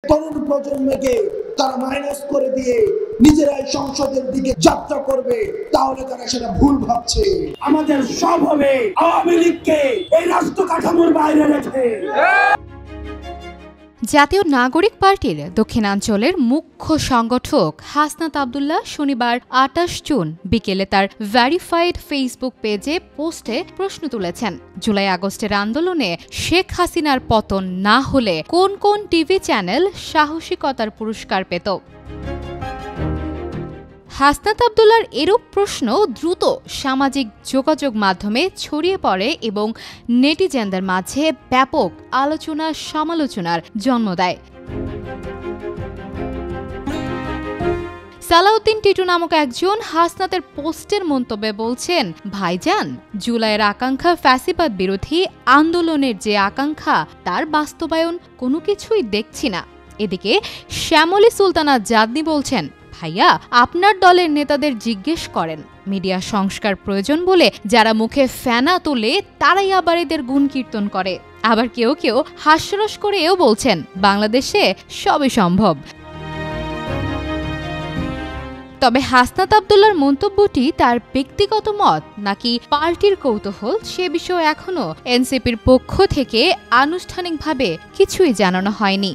তরুণ প্রজন্মকে তারা মাইনাস করে দিয়ে নিজেরাই সংসদের দিকে যাত্রা করবে, তাহলে তারা সেটা ভুল ভাবছে। আমাদের সব হবে আওয়ামী লীগকে এই রাষ্ট্র কাঠামোর বাইরে রেখে। জাতীয় নাগরিক পার্টির দক্ষিণাঞ্চলের মুখ্য সংগঠক হাসনাত আব্দুল্লাহ শনিবার ২৮ জুন বিকেলে তার ভেরিফাইড ফেসবুক পেজে পোস্টে প্রশ্ন তুলেছেন, জুলাই আগস্টের আন্দোলনে শেখ হাসিনার পতন না হলে কোন কোন টিভি চ্যানেল সাহসিকতার পুরস্কার পেত। হাসনাত আব্দুল্লাহর এরূপ প্রশ্ন দ্রুত সামাজিক যোগাযোগ মাধ্যমে ছড়িয়ে পড়ে এবং নেটিজেনদের মাঝে ব্যাপক আলোচনা সমালোচনার জন্ম দেয়। সালাউদ্দিন টিটু নামক একজন হাসনাতের পোস্টের মন্তব্যে বলছেন, ভাইজান, জুলাইয়ের আকাঙ্ক্ষা ফ্যাসিবাদ বিরোধী আন্দোলনের যে আকাঙ্ক্ষা তার বাস্তবায়ন কোনো কিছুই দেখছি না। এদিকে শ্যামলী সুলতানা জাদনি বলছেন, ভাইয়া, আপনার দলের নেতাদের জিজ্ঞেস করেন, মিডিয়া সংস্কার প্রয়োজন বলে যারা মুখে ফেনা তোলে তারাই আবার এদের গুণ কীর্তন করে। আবার কেউ কেউ হাস্যরস করে এও বলছেন, বাংলাদেশে সবই সম্ভব। তবে হাসনাত আব্দুল্লাহর মন্তব্যটি তার ব্যক্তিগত মত নাকি পার্টির কৌতূহল, সে বিষয়ে এখনো এনসিপির পক্ষ থেকে আনুষ্ঠানিকভাবে কিছুই জানানো হয়নি।